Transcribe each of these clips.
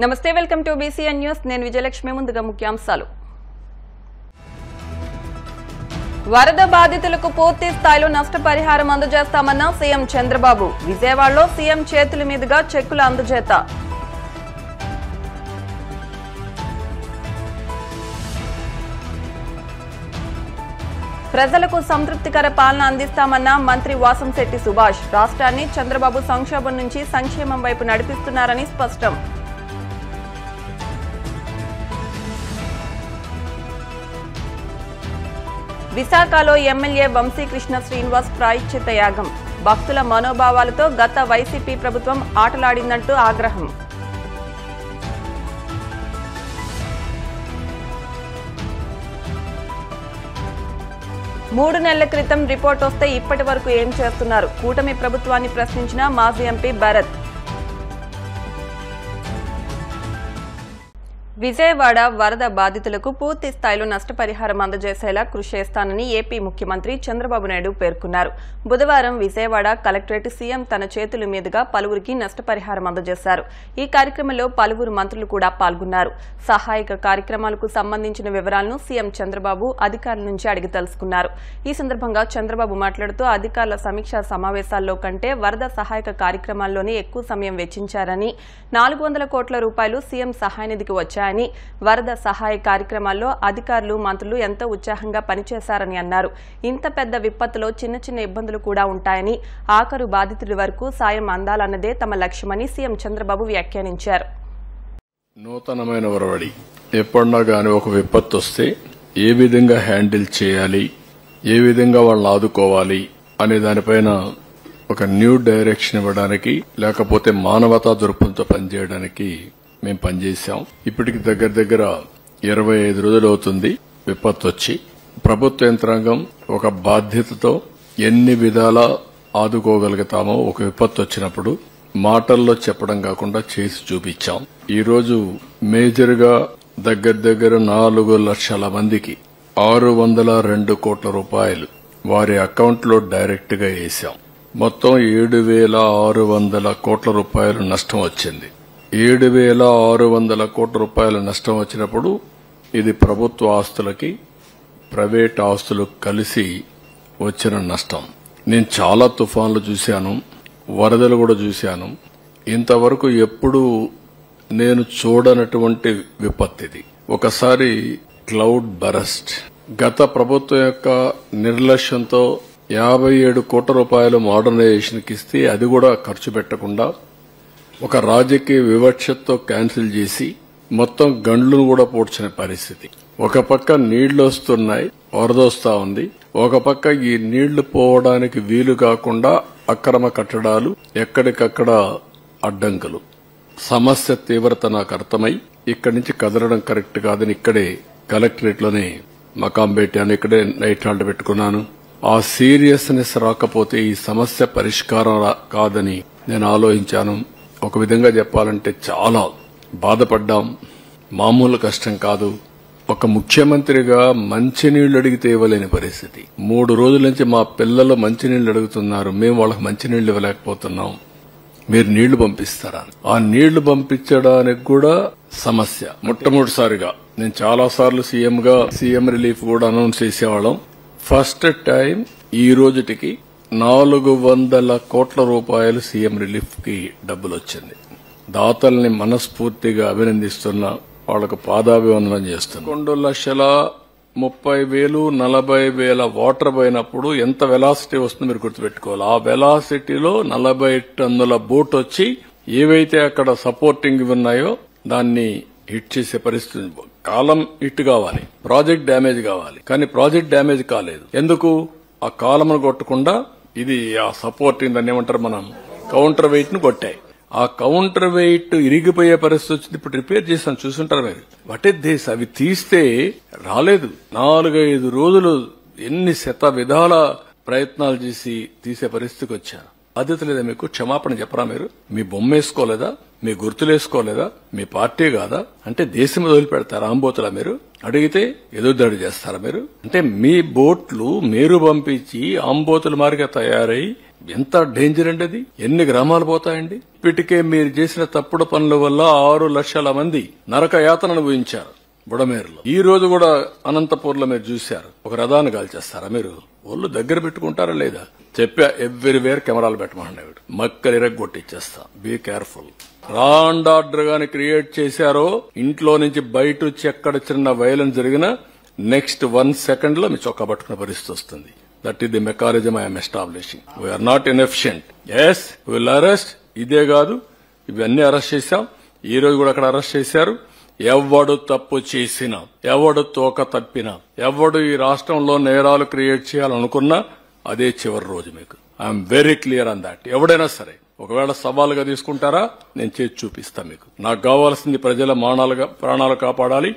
నమస్తే, welcome to BCN news. నేను విజయలక్ష్మి. ముందుగా ముఖ్యాంశాలు. వరద బాధితులకు పూర్తి స్థాయిలో నష్టపరిహారం అందజేస్తామన్న సీఎం చంద్రబాబు. విజయవాడలో సీఎం చేతుల మీదుగా చెక్కుల అందజేత. ప్రజలకు సంతృప్తికర పాలన అందిస్తామన్న మంత్రి వాసంశెట్టి సుభాష్. రాష్ట్రాన్ని చంద్రబాబు సంక్షోభం నుంచి సంక్షేమం వైపు నడిపిస్తున్నారని స్పష్టం. విశాఖలో ఎమ్మెల్యే వంశీకృష్ణ శ్రీనివాస్ ప్రాయశ్చిత్త యాగం. భక్తుల మనోభావాలతో గత వైసీపీ ప్రభుత్వం ఆటలాడిందంటూ ఆగ్రహం. మూడు నెలల క్రితం రిపోర్ట్ వస్తే ఇప్పటి వరకు ఏం చేస్తున్నారు? కూటమి ప్రభుత్వాన్ని ప్రశ్నించిన మాజీ ఎంపీ భరత్. విజయవాడ వరద బాధితులకు పూర్తి స్థాయిలో నష్టపరిహారం అందజేసేలా కృషి చేస్తానని ఏపీ ముఖ్యమంత్రి చంద్రబాబు నాయుడు పేర్కొన్నారు. బుధవారం విజయవాడ కలెక్టరేట్ సీఎం తన చేతుల మీదుగా పలువురికి నష్టపరిహారం అందజేశారు. ఈ కార్యక్రమంలో పలువురు మంత్రులు కూడా పాల్గొన్నారు. సహాయక కార్యక్రమాలకు సంబంధించిన వివరాలను సీఎం చంద్రబాబు అధికారుల నుంచి అడిగి తెలుసుకున్నారు. ఈ సందర్భంగా చంద్రబాబు మాట్లాడుతూ అధికారుల సమీక్షా సమావేశాల్లో కంటే వరద సహాయక కార్యక్రమాల్లోనే ఎక్కువ సమయం వెచ్చించారని, 400 కోట్ల రూపాయలు సీఎం సహాయ నిధికి వచ్చాయని, వరద సహాయ కార్యక్రమాల్లో అధికారులు, మంత్రులు ఎంతో ఉత్సాహంగా పనిచేశారని అన్నారు. ఇంత పెద్ద విపత్తులో చిన్న చిన్న ఇబ్బందులు కూడా ఉంటాయని, ఆఖరు బాధితుల వరకు సాయం అందాలన్నదే తమ లక్ష్యమని సీఎం చంద్రబాబు వ్యాఖ్యానించారు. నూతనమైన ఒరవడి ఎప్పుడన్నా గాని ఒక విపత్తు వస్తే ఏ విధంగా హ్యాండిల్ చేయాలి, ఏ విధంగా వాళ్ళని ఆదుకోవాలి అనే దానిపైన ఒక న్యూ డైరెక్షన్ ఇవ్వడానికి, లేకపోతే మానవతా దృక్పథంతో పనిచేయడానికి మేము పనిచేశాం. ఇప్పటికి దగ్గర 25 రోజులు అవుతుంది విపత్తు వచ్చి. ప్రభుత్వ యంత్రాంగం ఒక బాధ్యతతో ఎన్ని విధాలా ఆదుకోగలుగుతామో ఒక విపత్తు వచ్చినప్పుడు మాటల్లో చెప్పడం కాకుండా చేసి చూపించాం. ఈ రోజు మేజర్ గా దగ్గర 4 లక్షల మందికి 602 కోట్ల రూపాయలు వారి అకౌంట్ లో డైరెక్ట్ గా వేశాం. మొత్తం 7,600 కోట్ల రూపాయలు నష్టం వచ్చింది. 7,600 కోట్ల రూపాయల నష్టం వచ్చినప్పుడు ఇది ప్రభుత్వ ఆస్తులకి, ప్రైవేట్ ఆస్తులు కలిసి వచ్చిన నష్టం. నేను చాలా తుఫాన్లు చూశాను, వరదలు కూడా చూశాను. ఇంతవరకు ఎప్పుడు నేను చూడనటువంటి విపత్తు ఇది. ఒకసారి క్లౌడ్ బరస్ట్. గత ప్రభుత్వం యొక్క నిర్లక్ష్యంతో 57 కోట్ల రూపాయలు మోడర్నైజేషన్ కి ఇస్తే అది కూడా ఖర్చు పెట్టకుండా ఒక రాజకీయ వివక్షతో క్యాన్సిల్ చేసి మొత్తం గండ్లను కూడా పూడ్చిన పరిస్థితి. ఒక పక్క నీళ్లు వస్తున్నాయి, వరదొస్తా ఉంది. ఒక పక్క ఈ నీళ్లు పోవడానికి వీలు కాకుండా అక్రమ కట్టడాలు, ఎక్కడికక్కడ అడ్డంకులు. సమస్య తీవ్రత నాకు అర్థమై ఇక్కడి నుంచి కదలడం కరెక్ట్ కాదని ఇక్కడే కలెక్టరేట్ లోనే మకాం పెట్టాను. ఇక్కడే నైట్ హాల్ట్ పెట్టుకున్నాను. ఆ సీరియస్నెస్ రాకపోతే ఈ సమస్య పరిష్కారం కాదని నేను ఆలోచించాను. ఒక విధంగా చెప్పాలంటే చాలా బాధపడ్డాం. మామూలు కష్టం కాదు. ఒక ముఖ్యమంత్రిగా మంచినీళ్లు అడిగితే ఇవ్వలేని పరిస్థితి. 3 రోజుల నుంచి మా పిల్లలు మంచినీళ్లు అడుగుతున్నారు, మేము వాళ్ళకి మంచినీళ్లు ఇవ్వలేకపోతున్నాం, మీరు నీళ్లు పంపిస్తారా? ఆ నీళ్లు పంపించడానికి కూడా సమస్య. మొట్టమొదటిసారిగా నేను చాలా సార్లు సీఎం రిలీఫ్ కూడా అనౌన్స్ చేసేవాళ్ళం. ఫస్ట్ టైం ఈ రోజుటికి 400 కోట్ల రూపాయలు సీఎం రిలీఫ్ కి డబ్బులు వచ్చింది. దాతల్ని మనస్ఫూర్తిగా అభినందిస్తున్నా, వాళ్లకు పాదాభివందనం చేస్తున్నా. 2,30,000, 40,000 వాటర్ పోయినప్పుడు ఎంత వెలాసిటీ వస్తుందో మీరు గుర్తుపెట్టుకోవాలి. ఆ వెలాసిటీలో 40 టన్నుల బోట్ వచ్చి ఏవైతే అక్కడ సపోర్టింగ్ ఉన్నాయో దాన్ని హిట్ చేసే పరిస్థితి. కాలం హిట్ కావాలి, ప్రాజెక్ట్ డ్యామేజ్ కావాలి. కానీ ప్రాజెక్ట్ డ్యామేజ్ కాలేదు. ఎందుకు? ఆ కాలంను కొట్టకుండా ఇది ఆ సపోర్టింగ్ దాన్ని ఏమంటారు, మనం కౌంటర్ వెయిట్ ను కొట్టాయి. ఆ కౌంటర్ వెయిట్ ఇరిగిపోయే పరిస్థితి వచ్చింది. ఇప్పుడు రిపేర్ చేస్తాను, చూసుంటారు మీరు. What is this? అవి తీస్తే రాలేదు. 4-5 రోజులు ఎన్ని విధాల ప్రయత్నాలు చేసి తీసే పరిస్థితికి వచ్చాను. బాధ్యత లేదా మీకు? క్షమాపణ చెప్పరా మీరు? మీ బొమ్మ వేసుకోలేదా? మీ గుర్తులేసుకోలేదా? మీ పార్టీ కాదా? అంటే దేశం వదిలిపెడతారా? ఆంబోతులా మీరు? అడిగితే ఎదురుదాడి చేస్తారా మీరు? అంటే మీ బోట్లు మీరు పంపించి ఆంబోతుల మారిగా తయారై ఎంత డేంజర్ అండి అది. ఎన్ని గ్రామాలు పోతాయండి. ఇప్పటికే మీరు చేసిన తప్పుడు పనుల వల్ల 6 లక్షల మంది నరక యాతన అనుభవించారు బుడమేరులో. ఈ రోజు కూడా అనంతపూర్లో మీరు చూశారు. ఒక రథాన్ని కాల్చేస్తారా మీరు? ఒళ్ళు దగ్గర పెట్టుకుంటారా లేదా? చెప్పా, ఎవ్రీవేర్ కెమెరాలు పెట్టమన్నాడు. మక్కలు ఇరగ్గొట్టిచ్చేస్తా. Be careful. రా అండ్ ఆర్డర్ గాని క్రియేట్ చేశారో ఇంట్లో నుంచి బయట వచ్చి ఎక్కడ చిన్న వైలెన్స్ జరిగినా నెక్స్ట్ 1 సెకండ్ లో మీ చొక్కా పట్టుకునే పరిస్థితి వస్తుంది. That is the mechanism I'm establishing. We are not inefficient. Yes will arrest. ఇదే కాదు, ఇవన్నీ అరెస్ట్ చేశాం. ఈ రోజు కూడా అక్కడ అరెస్ట్ చేశారు. ఎవడు తప్పు చేసినా, ఎవడు తోక తప్పినా, ఎవడు ఈ రాష్ట్రంలో నేరాలు క్రియేట్ చేయాలనుకున్నా అదే చివరి రోజు మీకు. I'm very clear on that. ఎవడైనా సరే ఒకవేళ సవాలుగా తీసుకుంటారా, నేను చేసి చూపిస్తా మీకు. నాకు కావాల్సింది ప్రజల ప్రాణాలు కాపాడాలి,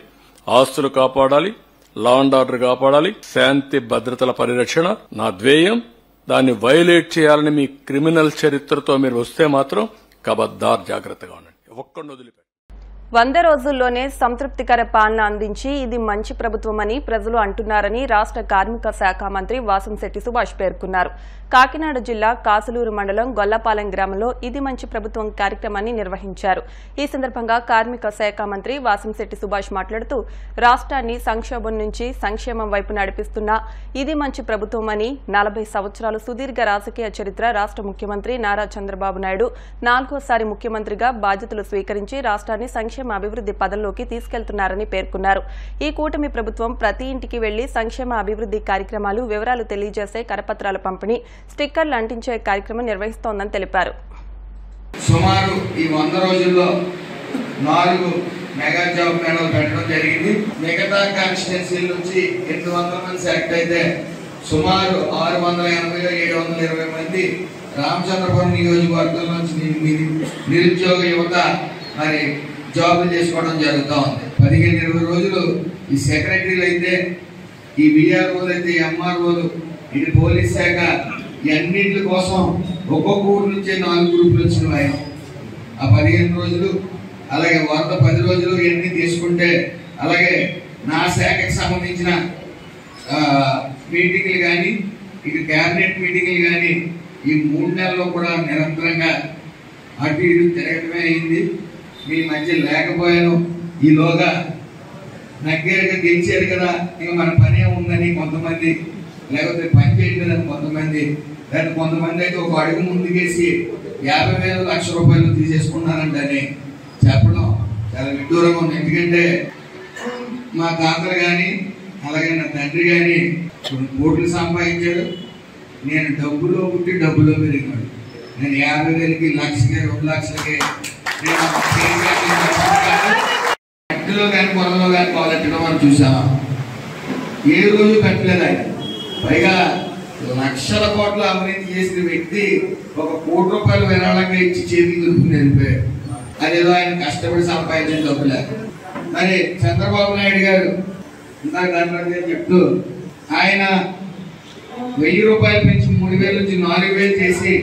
ఆస్తులు కాపాడాలి, లా అండ్ ఆర్డర్ కాపాడాలి, శాంతి భద్రతల పరిరక్షణ నా ధ్యేయం. దాన్ని వైలేట్ చేయాలని మీ క్రిమినల్ చరిత్రతో మీరు వస్తే మాత్రం కబద్దార్ జాగ్రత్తగా ఉండండి. ఒక్కడిని వదిలిపెట్టి 100 రోజుల్లోనే సంతృప్తికర పాలన అందించి ఇది మంచి ప్రభుత్వమని ప్రజలు అంటున్నారని రాష్ట్ర కార్మిక శాఖ మంత్రి వాసంశెట్టి సుభాష్ పేర్కొన్నారు. కాకినాడ జిల్లా కాసులూరు మండలం గొల్లపాలెం గ్రామంలో ఇది మంచి ప్రభుత్వం కార్యక్రమాన్ని నిర్వహించారు. ఈ సందర్భంగా కార్మిక శాఖ మంత్రి వాసంశెట్టి సుభాష్ మాట్లాడుతూ రాష్ట్రాన్ని సంక్షోభం నుంచి సంక్షేమం వైపు నడిపిస్తున్న ఇది మంచి ప్రభుత్వమని, 40 సంవత్సరాలు సుదీర్ఘ రాజకీయ చరిత్ర రాష్ట్ర ముఖ్యమంత్రి నారా చంద్రబాబు నాయుడు 4వ ముఖ్యమంత్రిగా బాధ్యతలు స్వీకరించి రాష్ట్రాన్ని సంక్షేమ అభివృద్ది పదంలోకి తీసుకెళ్తున్నారని పేర్కొన్నారు. ఈ కూటమి ప్రభుత్వం ప్రతి ఇంటికి వెళ్లి సంక్షేమ అభివృద్ది కార్యక్రమాలు వివరాలు తెలియజేసే కరపత్రాల పంపిణీ, స్టిక్కర్లు అంటించే కార్యక్రమం నిర్వహిస్తోందని తెలిపారు. సుమారు ఈ 100 రోజుల్లో 4 మెగా జాబ్ మేళాలు పెట్టడం జరిగింది. మిగతా కాన్స్టిట్యున్సీల నుంచి 800 మంది సెలెక్ట్ అయితే సుమారు 680-720 మంది రామచంద్రపురం నియోజకవర్గం నుంచి నిరుద్యోగ యువత మరి జాబులు చేసుకోవడం జరుగుతూ ఉంది. 15-20 రోజులు ఈ సెక్రటరీలు అయితే, ఈ విఆర్ఓలు అయితే, ఎంఆర్ఓలు, ఇటు పోలీస్ శాఖ, అన్నింటి కోసం ఒక్కొక్క ఊరు నుంచే 4 గ్రూపులు వచ్చిన ఆయన ఆ 15 రోజులు. అలాగే 10 రోజులు ఇవన్నీ తీసుకుంటే, అలాగే నా శాఖకు సంబంధించిన మీటింగ్లు కానీ, ఇటు క్యాబినెట్ మీటింగ్లు కానీ ఈ 3 నెలల్లో కూడా నిరంతరంగా అటు ఇటు తిరగటమే అయింది. మీ మధ్య లేకపోయాను. ఈలోగా నగ్గేరుగా గెలిచారు కదా, ఇక మన పనే ఉందని కొంతమంది, లేకపోతే పని చేయలేదని కొంతమంది, లేదా కొంతమంది అయితే ఒక అడుగు ముందుకేసి 50,000 లక్ష రూపాయలు తీసేసుకున్నారంటని చెప్పడం చాలా విడ్డూరంగా ఉంది. ఎందుకంటే మా తాతలు కానీ, అలాగే నా తండ్రి కానీ 2 కోట్లు సంపాదించాడు. నేను డబ్బులో పుట్టి డబ్బులో పెరిగినాడు. నేను 50,000కి, 1,00,000కి, 2 లక్షలకి కట్టెలో కానీ పొలంలో కానీ కావాలట్టడం మనం చూసామా? ఏ రోజు కట్టలేదు ఆయన. పైగా లక్షల కోట్ల అవినీతి చేసిన వ్యక్తి 1 కోటి రూపాయలు విరాళంగా ఇచ్చి చేతికి దొరుకుని వెళ్ళిపోయాడు. అదేదో ఆయన కష్టపడి సంపాదించిన డబ్బులే. మరి చంద్రబాబు నాయుడు గారు ఇందాక దాంట్లో చెప్తూ ఆయన 1000 రూపాయలు పెంచి 3,000 నుంచి 4,000 చేసి,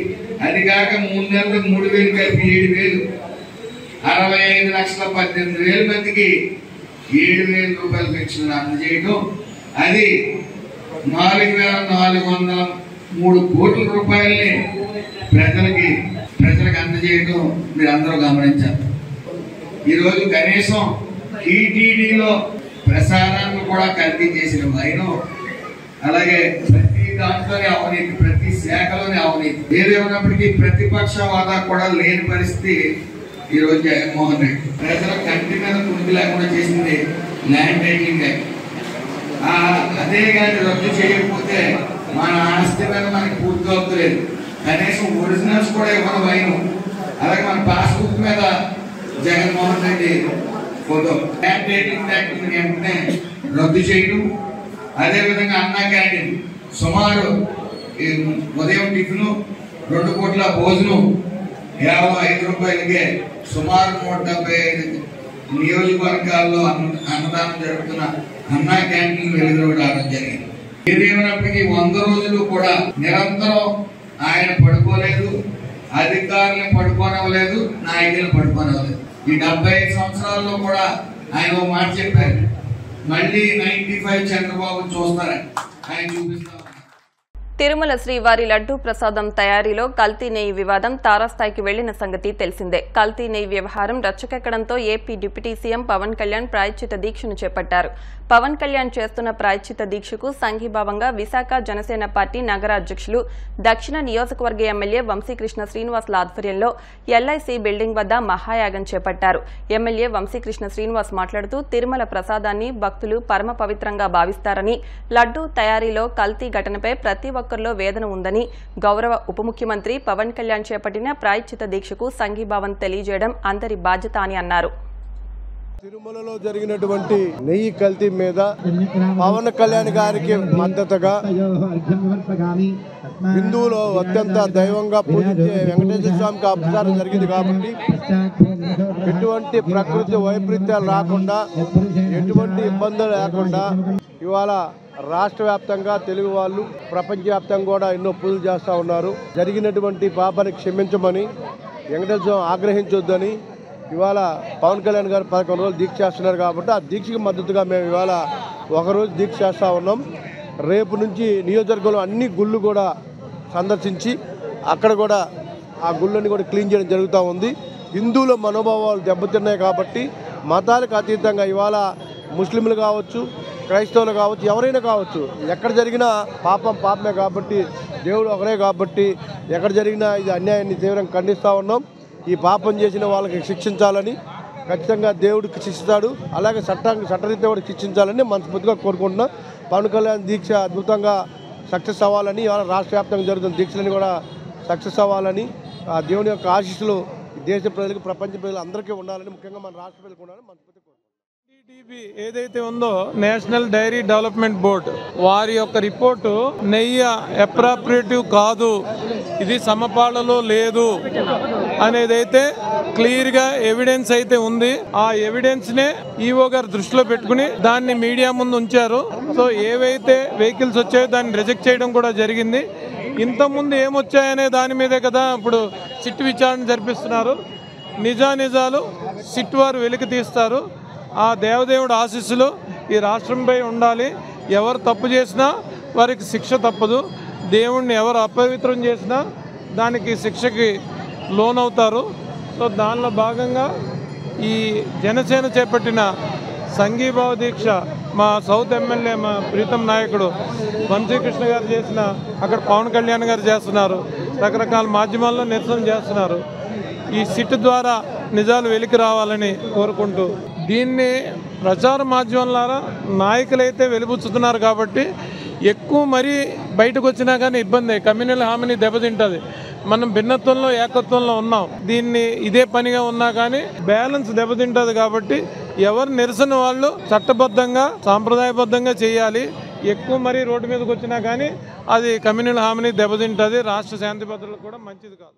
అది కాక 3 నెలలకు 3,000 కలిపి 7,000, 65,18,000 మందికి 7,000 రూపాయలు పెన్షన్ అందజేయడం, అది 4,403 కోట్ల రూపాయల్ని ప్రజలకు అందజేయడం మీరు అందరూ గమనించారు. ఈరోజు కనీసం టీటీడీలో ప్రసారాన్ని కూడా కల్తీ చేసిన వైనం, అలాగే ప్రతి దాంట్లోనే అవినీతి, ప్రతి శాఖలోనే అవినీతి. ఏదేమైనప్పటికీ ప్రతిపక్ష హోదా కూడా లేని పరిస్థితి ఈరోజు జగన్మోహన్ రెడ్డి. ప్రజల కంటి మీద కునికి లేకుండా చేసింది ల్యాండ్ టైటిలింగ్ యాక్ట్. అదే కానీ రద్దు చేయకపోతే మన ఆస్తి మీద మనకి పూర్తిగా అవుతలేదు. కనీసం ఒరిజినల్స్ కూడా ఇవ్వడం వైను. అలాగే మన పాస్బుక్ మీద Jaganmohan Reddy photo. Land titling act వెంటనే రద్దు చేయడం. అదేవిధంగా అన్నా క్యాంటీన్ సుమారు ఉదయం టిఫిన్ 2 పూట్ల భోజనం కేవలం 5 రూపాయలకే సుమారు 175 నియోజకవర్గాల్లో అన్నదానం జరుగుతున్న అన్నా క్యాంటీన్ వెలుగులోకి రావడం జరిగింది. ఏదేమైనప్పటికీ 100 రోజులు కూడా నిరంతరం ఆయన పడుకోలేదు, అధికారులను పడుకోనవ్వలేదు, నాయకులను పడుకోనవ్వలేదు. ఈ 75 సంవత్సరాల్లో కూడా ఆయన ఒక మాట చెప్పారు, మళ్ళీ 95 చంద్రబాబు చూస్తారని ఆయన చూపిస్తా. తిరుమల శ్రీవారి లడ్డూ ప్రసాదం తయారీలో కల్తీ నెయ్యి వివాదం తారాస్థాయికి వెళ్లిన సంగతి తెలిసిందే. కల్తీ నెయ్యి వ్యవహారం రచ్చకెక్కడంతో AP deputy CM Pawan Kalyan ప్రాయశ్చిత దీక్షను చేపట్టారు. పవన్ కళ్యాణ్ చేస్తున్న ప్రాయశ్చిత దీక్షకు సంఘీభావంగా విశాఖ జనసేన పార్టీ నగర అధ్యక్షులు దక్షిణ నియోజకవర్గ ఎమ్మెల్యే వంశీకృష్ణ శ్రీనివాసుల ఆధ్వర్యంలో ఎల్ఐసి బిల్డింగ్ వద్ద మహాయాగం చేపట్టారు. ఎమ్మెల్యే వంశీకృష్ణ శ్రీనివాస్ మాట్లాడుతూ తిరుమల ప్రసాదాన్ని భక్తులు పరమ పవిత్రంగా భావిస్తారని, లడ్డూ తయారీలో కల్తీ ఘటనపై ప్రతి ఒక్కరిలో వేదన ఉందని, గౌరవ ఉప ముఖ్యమంత్రి పవన్ కళ్యాణ్ చేపట్టిన ప్రాయశ్చిత దీక్షకు సంఘీభావం తెలియజేయడం అందరి బాధ్యత అని అన్నారు. తిరుమలలో జరిగినటువంటి నెయ్యి కల్తీ మీద పవన్ కళ్యాణ్ గారికి మద్దతుగా హిందువులు అత్యంత దైవంగా పూజించే వెంకటేశ్వర స్వామికి అపచారం జరిగింది కాబట్టి ఎటువంటి ప్రకృతి వైపరీత్యాలు రాకుండా, ఎటువంటి ఇబ్బందులు లేకుండా ఇవాళ రాష్ట్ర వ్యాప్తంగా తెలుగు వాళ్ళు ప్రపంచవ్యాప్తంగా కూడా ఎన్నో పూజలు చేస్తూ ఉన్నారు. జరిగినటువంటి పాపాన్ని క్షమించమని, వెంకటేశ్వర ఆగ్రహించొద్దని ఇవాళ పవన్ కళ్యాణ్ గారు 11 రోజులు దీక్ష చేస్తున్నారు కాబట్టి ఆ దీక్షకు మద్దతుగా మేము ఇవాళ ఒకరోజు దీక్ష చేస్తూ ఉన్నాం. రేపు నుంచి నియోజకవర్గంలో అన్ని గుళ్ళు కూడా సందర్శించి అక్కడ కూడా ఆ గుళ్ళని కూడా క్లీన్ చేయడం జరుగుతూ ఉంది. హిందువుల మనోభావాలు దెబ్బతిన్నాయి కాబట్టి మతాలకు అతీతంగా ఇవాళ ముస్లింలు కావచ్చు, క్రైస్తవులు కావచ్చు, ఎవరైనా కావచ్చు, ఎక్కడ జరిగినా పాపమే కాబట్టి, దేవుడు ఒకరే కాబట్టి ఎక్కడ జరిగినా ఇది అన్యాయాన్ని తీవ్రంగా ఖండిస్తూ ఉన్నాం. ఈ పాపం చేసిన వాళ్ళకి శిక్షించాలని ఖచ్చితంగా దేవుడికి శిక్షిస్తాడు, అలాగే చట్టరీత్యా కూడా శిక్షించాలని మనస్ఫూర్తిగా కోరుకుంటున్నాం. పవన్ కళ్యాణ్ దీక్ష అద్భుతంగా సక్సెస్ అవ్వాలని, ఇవాళ రాష్ట్ర వ్యాప్తంగా జరుగుతున్న దీక్షలని కూడా సక్సెస్ అవ్వాలని, ఆ దేవుని యొక్క ఆశీస్సులు దేశ ప్రజలకు, ప్రపంచ ప్రజలు అందరికీ ఉండాలని, ముఖ్యంగా మన రాష్ట్ర ప్రజలకు ఉండాలని మనస్ఫూర్తిగా కోరుకుంటున్నాం. టీడీపీ ఏదైతే ఉందో నేషనల్ డైరీ డెవలప్మెంట్ బోర్డు వారి యొక్క రిపోర్టు నెయ్యి అప్రాప్రియేటివ్ కాదు, ఇది సమపాలలో లేదు అనేదైతే క్లియర్గా ఎవిడెన్స్ అయితే ఉంది. ఆ ఎవిడెన్స్నే ఈఓ గారు దృష్టిలో పెట్టుకుని దాన్ని మీడియా ముందు ఉంచారు. సో ఏవైతే వెహికల్స్ వచ్చాయో దాన్ని రిజెక్ట్ చేయడం కూడా జరిగింది. ఇంతకుముందు ఏమొచ్చాయనే దాని మీదే కదా ఇప్పుడు సిట్ విచారణ జరిపిస్తున్నారు. నిజాలు సిట్ వారు వెలికి తీస్తారు. ఆ దేవదేవుడు ఆశీస్సులు ఈ రాష్ట్రంపై ఉండాలి. ఎవరు తప్పు చేసినా వారికి శిక్ష తప్పదు. దేవుణ్ణి ఎవరు అపవిత్రం చేసినా దానికి శిక్షకి లోనవుతారు. సో దానిలో భాగంగా ఈ జనసేన చేపట్టిన సంఘీభావ దీక్ష మా సౌత్ ఎమ్మెల్యే మా ప్రీతం నాయకుడు వంశీకృష్ణ గారు చేసిన, అక్కడ పవన్ కళ్యాణ్ గారు చేస్తున్నారు, రకరకాల మాధ్యమాల్లో నిరసన చేస్తున్నారు. ఈ సిట్ ద్వారా నిజాలు వెలికి రావాలని కోరుకుంటూ దీన్ని ప్రచార మాధ్యమాల నాయకులైతే వెలిబుచ్చుతున్నారు కాబట్టి ఎక్కువ మరీ బయటకు వచ్చినా కానీ ఇబ్బంది, కమ్యూనల్ హామీని దెబ్బతింటుంది. మనం భిన్నత్వంలో ఏకత్వంలో ఉన్నాం. దీన్ని ఇదే పనిగా ఉన్నా కానీ బ్యాలెన్స్ దెబ్బతింటుంది కాబట్టి ఎవరు నిరసన వాళ్ళు చట్టబద్ధంగా సాంప్రదాయబద్ధంగా చేయాలి. ఎక్కువ మరీ రోడ్డు మీదకి వచ్చినా కానీ అది కమ్యూనల్ హామీని దెబ్బతింటుంది, రాష్ట్ర శాంతి భద్రతలకు కూడా మంచిది కాదు.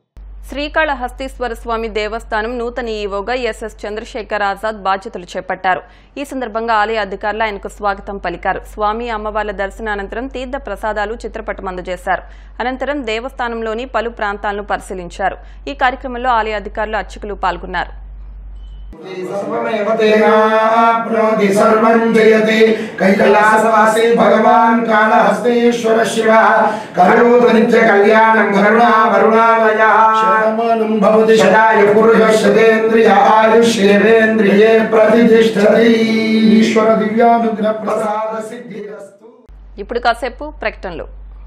శ్రీకాళహస్తీశ్వర స్వామి దేవస్థానం నూతన ఈవోగా ఎస్ఎస్ చంద్రశేఖర్ ఆజాద్ బాధ్యతలు చేపట్టారు. ఈ సందర్భంగా ఆలయ అధికారులు ఆయనకు స్వాగతం పలికారు. స్వామి అమ్మవార్ల దర్శనానంతరం తీర్థ ప్రసాదాలు చిత్రపటం అందజేశారు. అనంతరం దేవస్థానంలోని పలు ప్రాంతాలను పరిశీలించారు. ఈ కార్యక్రమంలో ఆలయ అధికారులు, అర్చకులు పాల్గొన్నారు. कैलासवासी भगवान कालहस्तेश्वर शिव करोतु नित्य कल्याणं करुणा वरुणालयः शतमानं भवति शताय पुरुषः शतेन्द्रिय आयुष्येवेन्द्रिये प्रतिष्ठति ईश्वर दिव्यानुग्रह प्रसाद सिद्धिरस्तु. ఇప్పుడు కాసేపు ప్రకటనలు.